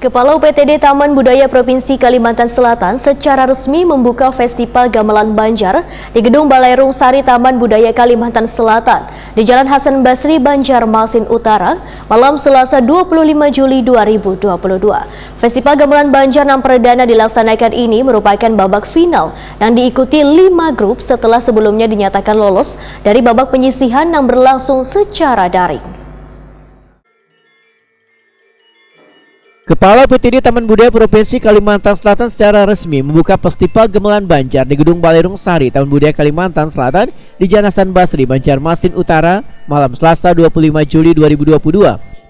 Kepala UPTD Taman Budaya Provinsi Kalimantan Selatan secara resmi membuka Festival Gamelan Banjar di Gedung Balai Rung Sari Taman Budaya Kalimantan Selatan di Jalan Hasan Basri, Banjarmasin Utara, malam Selasa 25 Juli 2022. Festival Gamelan Banjar yang perdana dilaksanakan ini merupakan babak final yang diikuti 5 grup setelah sebelumnya dinyatakan lolos dari babak penyisihan yang berlangsung secara daring. Kepala UPTD Taman Budaya Provinsi Kalimantan Selatan secara resmi membuka Festival Gamelan Banjar di Gedung Balai Rung Sari Taman Budaya Kalimantan Selatan di Jalan Hasan Basri, Banjarmasin Utara, malam Selasa 25 Juli 2022.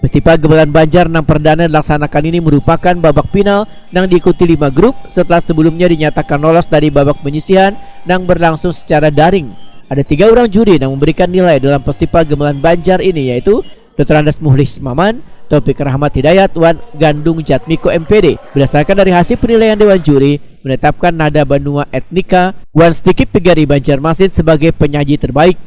Festival Gamelan Banjar yang perdana dilaksanakan ini merupakan babak final yang diikuti 5 grup setelah sebelumnya dinyatakan lolos dari babak penyisihan yang berlangsung secara daring. Ada 3 orang juri yang memberikan nilai dalam Festival Gamelan Banjar ini, yaitu Dr. Andes Muhlis Maman, Topik Rahmat Hidayat, Wan Gandung Jatmiko MPD. Berdasarkan dari hasil penilaian Dewan Juri, menetapkan Nada Benua Etnika Wan Stikip Pegari Banjarmasin sebagai penyaji terbaik.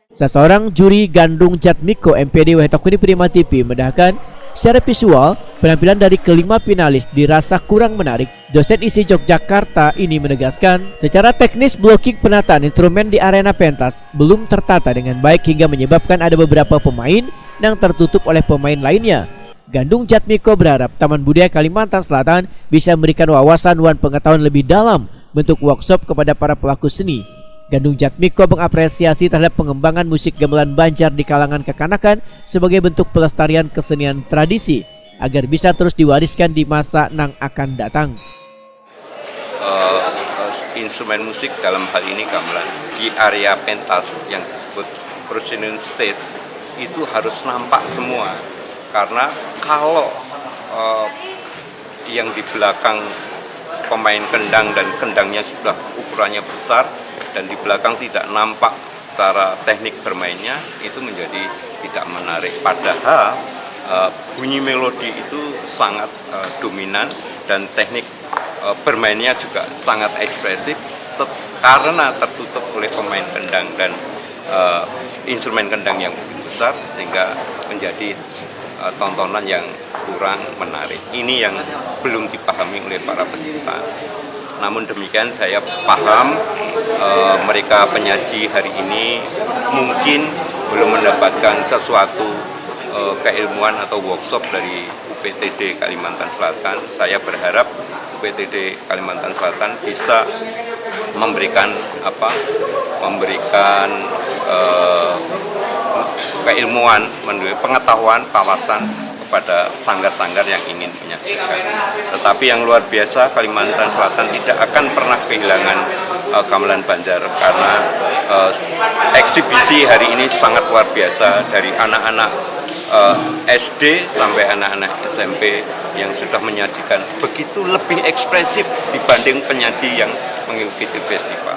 Seseorang juri Gandung Jatmiko MPD Wahetokuni Prima TV mendahkan secara visual, penampilan dari kelima finalis dirasa kurang menarik. Dosen ISI Yogyakarta ini menegaskan, secara teknis blocking penataan instrumen di arena pentas belum tertata dengan baik hingga menyebabkan ada beberapa pemain yang tertutup oleh pemain lainnya. Gandung Jatmiko berharap Taman Budaya Kalimantan Selatan bisa memberikan wawasan dan pengetahuan lebih dalam bentuk workshop kepada para pelaku seni. Gandung Jatmiko mengapresiasi terhadap pengembangan musik gamelan Banjar di kalangan kekanakan sebagai bentuk pelestarian kesenian tradisi agar bisa terus diwariskan di masa yang akan datang. Instrumen musik dalam hal ini gamelan di area pentas yang disebut proceeding stage itu harus nampak semua, karena kalau yang di belakang pemain kendang dan kendangnya sudah ukurannya besar dan di belakang tidak nampak cara teknik bermainnya, itu menjadi tidak menarik. Padahal bunyi melodi itu sangat dominan dan teknik bermainnya juga sangat ekspresif karena tertutup oleh pemain kendang dan instrumen kendang yang begitu besar, sehingga menjadi tontonan yang kurang menarik. Ini yang belum dipahami oleh para peserta. Namun demikian saya paham mereka penyaji hari ini mungkin belum mendapatkan sesuatu keilmuan atau workshop dari UPTD Kalimantan Selatan. Saya berharap UPTD Kalimantan Selatan bisa memberikan keilmuan, pengetahuan, wawasan pada sanggar-sanggar yang ingin menyajikan. Tetapi yang luar biasa, Kalimantan Selatan tidak akan pernah kehilangan gamelan Banjar, karena eksibisi hari ini sangat luar biasa, dari anak-anak SD sampai anak-anak SMP yang sudah menyajikan begitu lebih ekspresif dibanding penyaji yang mengikuti festival.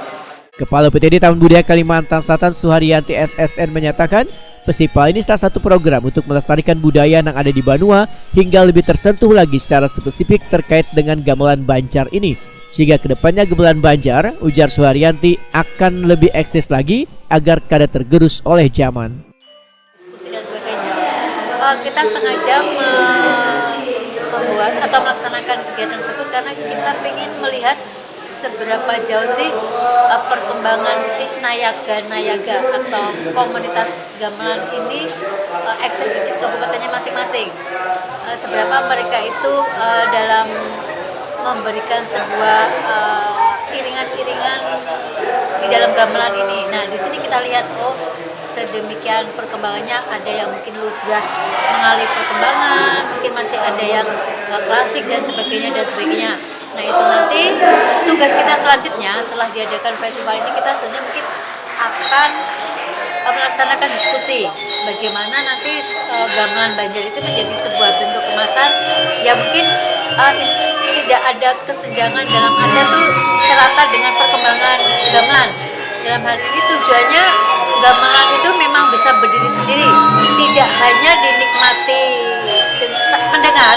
Kepala UPTD Taman Budaya Kalimantan Selatan Suharyanti SSN menyatakan, festival ini salah satu program untuk melestarikan budaya yang ada di Banua hingga lebih tersentuh lagi secara spesifik terkait dengan gamelan Banjar ini. Sehingga kedepannya gamelan Banjar, ujar Suharyanti, akan lebih eksis lagi agar kada tergerus oleh zaman. Diskusi dan sebagainya. Kita sengaja membuat atau melaksanakan kegiatan tersebut karena kita ingin melihat seberapa jauh sih perkembangan si nayaga atau komunitas gamelan ini eksis di kabupatennya masing-masing. Seberapa mereka itu dalam memberikan sebuah iringan-iringan di dalam gamelan ini. Nah, di sini kita lihat sedemikian perkembangannya, ada yang mungkin sudah mengalami perkembangan, mungkin masih ada yang klasik dan sebagainya. Nah, itu nanti tugas kita selanjutnya setelah diadakan festival ini, kita sebenarnya mungkin akan melaksanakan diskusi bagaimana nanti gamelan Banjar itu menjadi sebuah bentuk kemasan yang mungkin tidak ada kesenjangan dalam artian tuh serata dengan perkembangan gamelan. Dalam hal ini tujuannya gamelan itu memang bisa berdiri sendiri, tidak hanya dinikmati mendengar,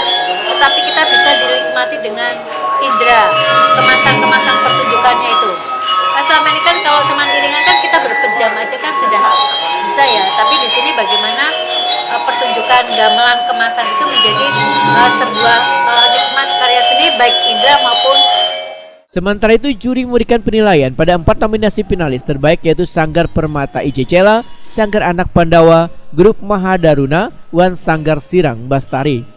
tetapi kita bisa dinikmati dengan indera, kemasan pertunjukannya itu. Selama ini kan kalau kalau cuma iringan kan kita berpejam aja kan sudah bisa ya, tapi di sini bagaimana pertunjukan gamelan kemasan itu menjadi sebuah nikmat karya seni baik indera maupun. Sementara itu, juri memberikan penilaian pada 4 nominasi finalis terbaik, yaitu Sanggar Permata Icecela, Sanggar Anak Pandawa, Grup Mahadaruna, Wan Sanggar Sirang Bastari.